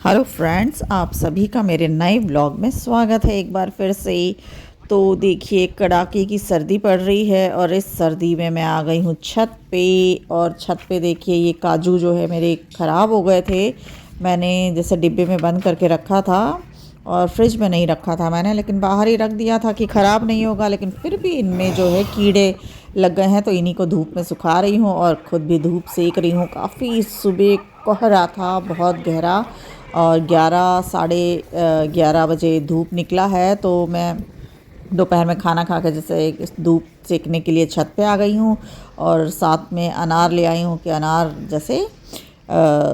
Hello friends, आप सभी का मेरे नए व्लॉग में स्वागत है एक बार फिर से। तो देखिए, कड़ाके की सर्दी पड़ रही है और इस सर्दी में मैं आ गई हूँ छत पे। और छत पे देखिए, ये काजू जो है मेरे ख़राब हो गए थे। मैंने जैसे डिब्बे में बंद करके रखा था और फ्रिज में नहीं रखा था मैंने, लेकिन बाहर ही रख दिया था कि ख़राब नहीं होगा। लेकिन फिर भी इनमें जो है कीड़े लग गए हैं, तो इन्हीं को धूप में सुखा रही हूँ और ख़ुद भी धूप सेक रही हूँ। काफ़ी सुबह कोहरा था, बहुत गहरा। और 11 साढ़े 11 बजे धूप निकला है, तो मैं दोपहर में खाना खा के जैसे इस धूप सेकने के लिए छत पे आ गई हूँ। और साथ में अनार ले आई हूँ कि अनार जैसे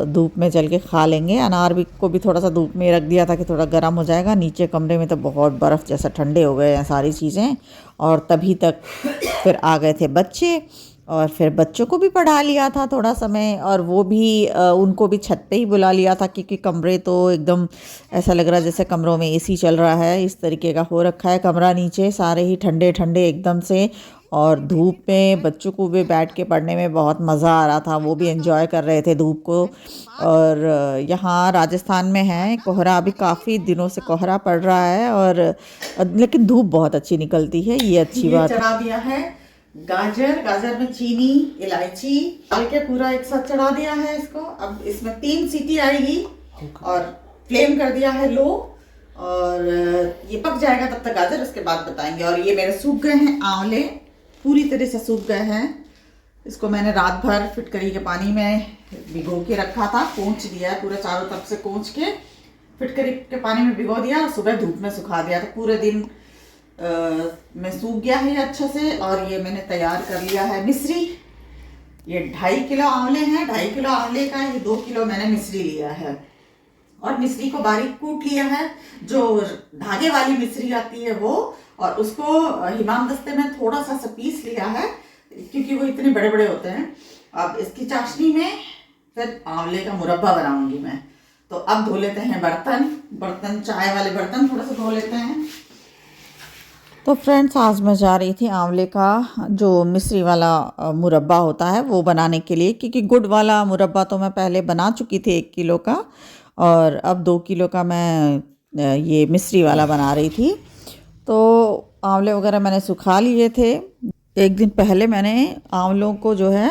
धूप में चल के खा लेंगे। अनार भी को भी थोड़ा सा धूप में रख दिया था कि थोड़ा गर्म हो जाएगा। नीचे कमरे में तो बहुत बर्फ़ जैसा ठंडे हो गए हैं सारी चीज़ें। और तभी तक फिर आ गए थे बच्चे, और फिर बच्चों को भी पढ़ा लिया था थोड़ा समय, और वो भी उनको भी छत पे ही बुला लिया था, क्योंकि कमरे तो एकदम ऐसा लग रहा है जैसे कमरों में एसी चल रहा है, इस तरीके का हो रखा है कमरा। नीचे सारे ही ठंडे ठंडे एकदम से। और धूप में बच्चों को भी बैठ के पढ़ने में बहुत मज़ा आ रहा था, वो भी एंजॉय कर रहे थे धूप को। और यहाँ राजस्थान में है कोहरा, अभी काफ़ी दिनों से कोहरा पड़ रहा है, और लेकिन धूप बहुत अच्छी निकलती है, ये अच्छी बात है। चढ़ा दिया है गाजर में चीनी इलायची डाल के पूरा एक साथ चढ़ा दिया है इसको। अब इसमें 3 सीटी आएगी और फ्लेम कर दिया है लो, और ये पक जाएगा तब तक गाजर, उसके बाद बताएंगे। और ये मेरे सूख गए हैं आंवले, पूरी तरह से सूख गए हैं। इसको मैंने रात भर फिटकरी के पानी में भिगो के रखा था, पोंछ दिया है पूरा, चारों तरफ से पोंछ के फिटकरी के पानी में भिगो दिया और सुबह धूप में सुखा दिया। तो पूरे दिन में सूख गया है ये अच्छे से। और ये मैंने तैयार कर लिया है मिश्री। ये 2.5 किलो आंवले हैं, 2.5 किलो आंवले का ये 2 किलो मैंने मिश्री लिया है। और मिश्री को बारीक कूट लिया है, जो धागे वाली मिश्री आती है वो। और उसको हिमामदस्ते में थोड़ा सा पीस लिया है, क्योंकि वो इतने बड़े बड़े होते हैं। अब इसकी चाशनी में फिर आंवले का मुरब्बा बनाऊंगी मैं। तो अब धो लेते हैं बर्तन, चाय वाले बर्तन थोड़ा सा धो लेते हैं। तो फ्रेंड्स, आज मैं जा रही थी आंवले का जो मिश्री वाला मुरब्बा होता है वो बनाने के लिए, क्योंकि गुड़ वाला मुरब्बा तो मैं पहले बना चुकी थी 1 किलो का, और अब 2 किलो का मैं ये मिश्री वाला बना रही थी। तो आंवले वगैरह मैंने सुखा लिए थे। एक दिन पहले मैंने आंवलों को जो है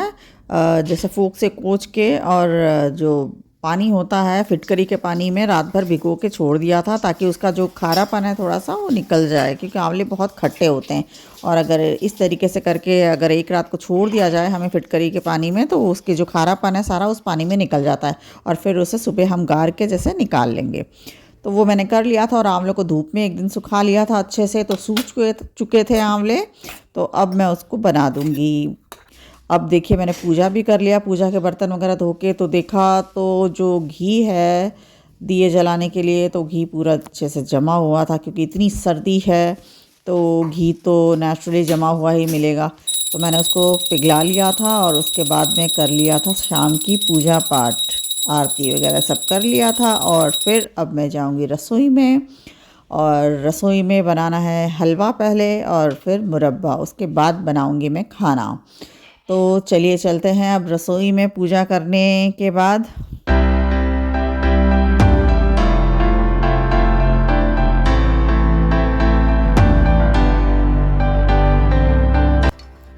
जैसे फोक से कोच के, और जो पानी होता है फिटकरी के पानी में रात भर भिगो के छोड़ दिया था, ताकि उसका जो खारापन है थोड़ा सा वो निकल जाए, क्योंकि आंवले बहुत खट्टे होते हैं। और अगर इस तरीके से करके अगर एक रात को छोड़ दिया जाए हमें फिटकरी के पानी में, तो उसके जो खारापन है सारा उस पानी में निकल जाता है, और फिर उसे सुबह हम गार के जैसे निकाल लेंगे। तो वो मैंने कर लिया था, और आंवलों को धूप में एक दिन सुखा लिया था अच्छे से, तो सूख चुके थे आंवले। तो अब मैं उसको बना दूँगी। अब देखिए, मैंने पूजा भी कर लिया, पूजा के बर्तन वगैरह धो के। तो देखा तो जो घी है दिए जलाने के लिए, तो घी पूरा अच्छे से जमा हुआ था, क्योंकि इतनी सर्दी है तो घी तो नेचुरली जमा हुआ ही मिलेगा। तो मैंने उसको पिघला लिया था, और उसके बाद में कर लिया था शाम की पूजा पाठ, आरती वगैरह सब कर लिया था। और फिर अब मैं जाऊंगी रसोई में, और रसोई में बनाना है हलवा पहले, और फिर मुरब्बा, उसके बाद बनाऊंगी मैं खाना। तो चलिए चलते हैं अब रसोई में पूजा करने के बाद।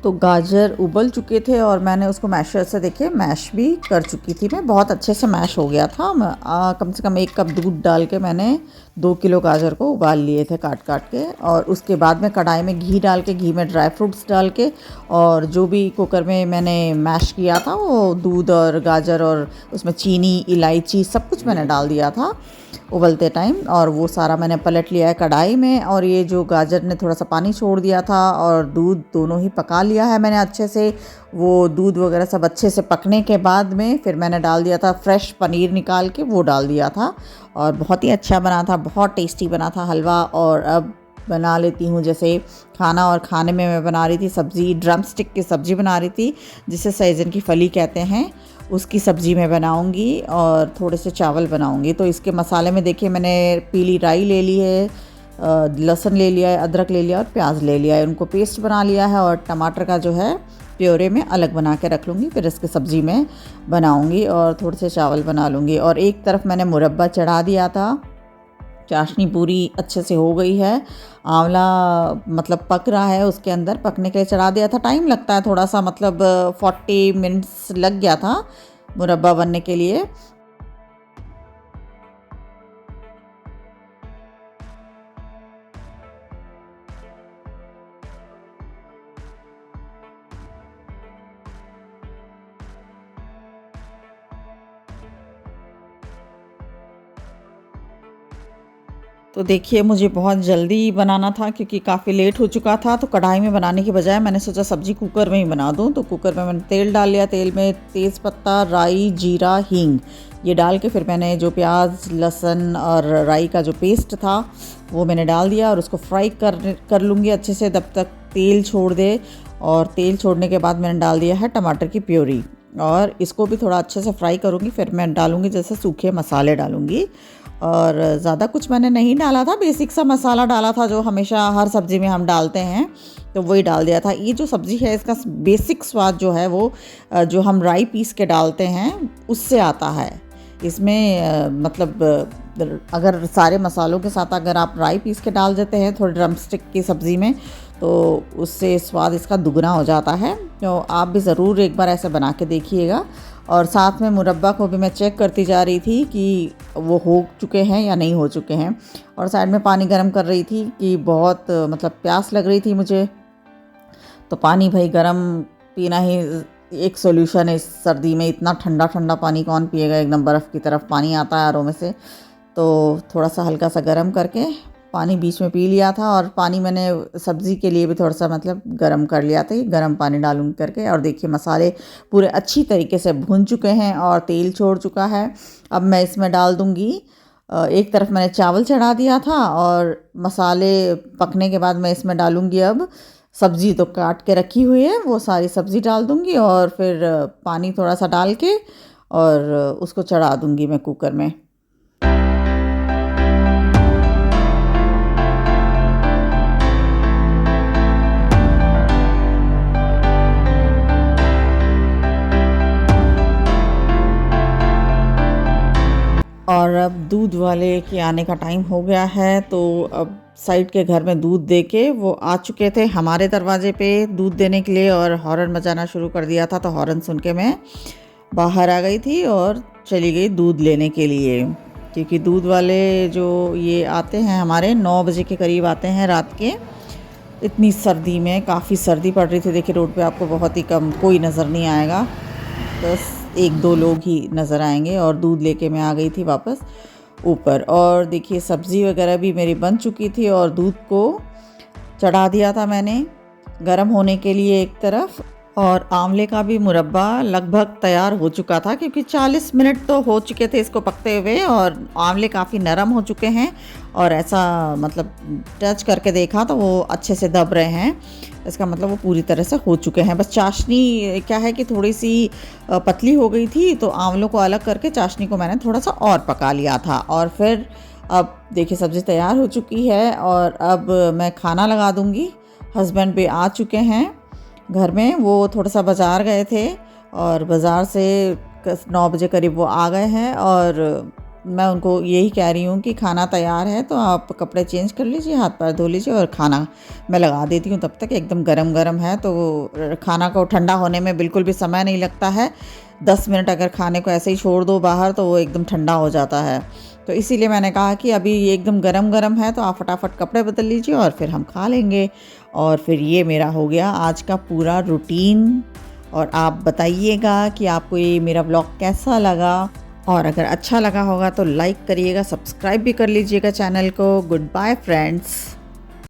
तो गाजर उबल चुके थे, और मैंने उसको मैशर से देखिए मैश भी कर चुकी थी मैं, बहुत अच्छे से मैश हो गया था। कम से कम 1 कप दूध डाल के मैंने 2 किलो गाजर को उबाल लिए थे काट काट के। और उसके बाद में कढ़ाई में घी डाल के, घी में ड्राई फ्रूट्स डाल के, और जो भी कुकर में मैंने मैश किया था वो दूध और गाजर और उसमें चीनी इलायची सब कुछ मैंने डाल दिया था उबलते टाइम। और वो सारा मैंने पलट लिया है कढ़ाई में। और ये जो गाजर ने थोड़ा सा पानी छोड़ दिया था और दूध, दोनों ही पका लिया है मैंने अच्छे से। वो दूध वगैरह सब अच्छे से पकने के बाद में फिर मैंने डाल दिया था फ्रेश पनीर निकाल के, वो डाल दिया था, और बहुत ही अच्छा बना था, बहुत टेस्टी बना था हलवा। और अब बना लेती हूँ जैसे खाना, और खाने में मैं बना रही थी सब्ज़ी, ड्रम स्टिक की सब्ज़ी बना रही थी, जिसे सहजन की फली कहते हैं, उसकी सब्ज़ी मैं बनाऊंगी, और थोड़े से चावल बनाऊंगी। तो इसके मसाले में देखिए, मैंने पीली राई ले ली है, लहसुन ले लिया है, अदरक ले लिया और प्याज ले लिया है, उनको पेस्ट बना लिया है। और टमाटर का जो है प्योरे में अलग बना के रख लूँगी, फिर इसकी सब्ज़ी में बनाऊँगी और थोड़े से चावल बना लूँगी। और एक तरफ मैंने मुरब्बा चढ़ा दिया था, चाशनी पूरी अच्छे से हो गई है, आंवला मतलब पक रहा है, उसके अंदर पकने के लिए चढ़ा दिया था। टाइम लगता है थोड़ा सा, मतलब 40 मिनट्स लग गया था मुरब्बा बनने के लिए। तो देखिए मुझे बहुत जल्दी बनाना था क्योंकि काफ़ी लेट हो चुका था, तो कढ़ाई में बनाने की बजाय मैंने सोचा सब्ज़ी कुकर में ही बना दूं। तो कुकर में मैंने तेल डाल लिया, तेल में तेज़पत्ता, राई, जीरा, हींग ये डाल के फिर मैंने जो प्याज, लहसुन और राई का जो पेस्ट था वो मैंने डाल दिया और उसको फ्राई कर लूँगी अच्छे से जब तक तेल छोड़ दे। और तेल छोड़ने के बाद मैंने डाल दिया है टमाटर की प्योरी और इसको भी थोड़ा अच्छे से फ्राई करूँगी। फिर मैं डालूँगी जैसे सूखे मसाले डालूँगी और ज़्यादा कुछ मैंने नहीं डाला था, बेसिक सा मसाला डाला था जो हमेशा हर सब्ज़ी में हम डालते हैं, तो वही डाल दिया था। ये जो सब्ज़ी है इसका बेसिक स्वाद जो है वो जो हम राई पीस के डालते हैं उससे आता है। इसमें मतलब अगर सारे मसालों के साथ अगर आप राई पीस के डाल देते हैं थोड़ी ड्रमस्टिक की सब्ज़ी में तो उससे स्वाद इसका दुगना हो जाता है। तो आप भी ज़रूर एक बार ऐसे बना के देखिएगा। और साथ में मुरब्बा को भी मैं चेक करती जा रही थी कि वो हो चुके हैं या नहीं हो चुके हैं। और साइड में पानी गर्म कर रही थी कि बहुत मतलब प्यास लग रही थी मुझे, तो पानी भाई गर्म पीना ही एक सोल्यूशन है इस सर्दी में। इतना ठंडा ठंडा पानी कौन पिएगा, एकदम बर्फ़ की तरफ पानी आता है आरओ में से। तो थोड़ा सा हल्का सा गर्म करके पानी बीच में पी लिया था और पानी मैंने सब्ज़ी के लिए भी थोड़ा सा मतलब गर्म कर लिया था, गर्म पानी डालूंगी करके। और देखिए मसाले पूरे अच्छी तरीके से भुन चुके हैं और तेल छोड़ चुका है। अब मैं इसमें डाल दूंगी, एक तरफ मैंने चावल चढ़ा दिया था और मसाले पकने के बाद मैं इसमें डालूंगी अब सब्ज़ी तो काट के रखी हुई है, वो सारी सब्ज़ी डाल दूंगी और फिर पानी थोड़ा सा डाल के और उसको चढ़ा दूंगी मैं कुकर में। और अब दूध वाले के आने का टाइम हो गया है, तो अब साइड के घर में दूध देके वो आ चुके थे हमारे दरवाजे पे दूध देने के लिए और हॉर्न बजाना शुरू कर दिया था। तो हॉर्न सुन के मैं बाहर आ गई थी और चली गई दूध लेने के लिए, क्योंकि दूध वाले जो ये आते हैं हमारे 9 बजे के करीब आते हैं रात के। इतनी सर्दी में काफ़ी सर्दी पड़ रही थी, देखिए रोड पे आपको बहुत ही कम कोई नज़र नहीं आएगा, बस 1-2 लोग ही नज़र आएंगे। और दूध लेके मैं आ गई थी वापस ऊपर। और देखिए सब्ज़ी वगैरह भी मेरी बन चुकी थी और दूध को चढ़ा दिया था मैंने गर्म होने के लिए एक तरफ। और आंवले का भी मुरब्बा लगभग तैयार हो चुका था क्योंकि 40 मिनट तो हो चुके थे इसको पकते हुए और आंवले काफ़ी नरम हो चुके हैं और ऐसा मतलब टच करके देखा तो वो अच्छे से दब रहे हैं, इसका मतलब वो पूरी तरह से हो चुके हैं। बस चाशनी क्या है कि थोड़ी सी पतली हो गई थी, तो आंवलों को अलग करके चाशनी को मैंने थोड़ा सा और पका लिया था। और फिर अब देखिए सब्ज़ी तैयार हो चुकी है और अब मैं खाना लगा दूँगी। हस्बैंड भी आ चुके हैं घर में, वो थोड़ा सा बाज़ार गए थे और बाज़ार से 9 बजे करीब वो आ गए हैं। और मैं उनको यही कह रही हूँ कि खाना तैयार है तो आप कपड़े चेंज कर लीजिए, हाथ पैर धो लीजिए और खाना मैं लगा देती हूँ तब तक। एकदम गरम गरम है तो खाना को ठंडा होने में बिल्कुल भी समय नहीं लगता है। 10 मिनट अगर खाने को ऐसे ही छोड़ दो बाहर तो वो एकदम ठंडा हो जाता है। तो इसीलिए मैंने कहा कि अभी ये एकदम गरम गरम है तो आप फटाफट कपड़े बदल लीजिए और फिर हम खा लेंगे। और फिर ये मेरा हो गया आज का पूरा रूटीन। और आप बताइएगा कि आपको ये मेरा ब्लॉग कैसा लगा, और अगर अच्छा लगा होगा तो लाइक करिएगा, सब्सक्राइब भी कर लीजिएगा चैनल को। Goodbye friends.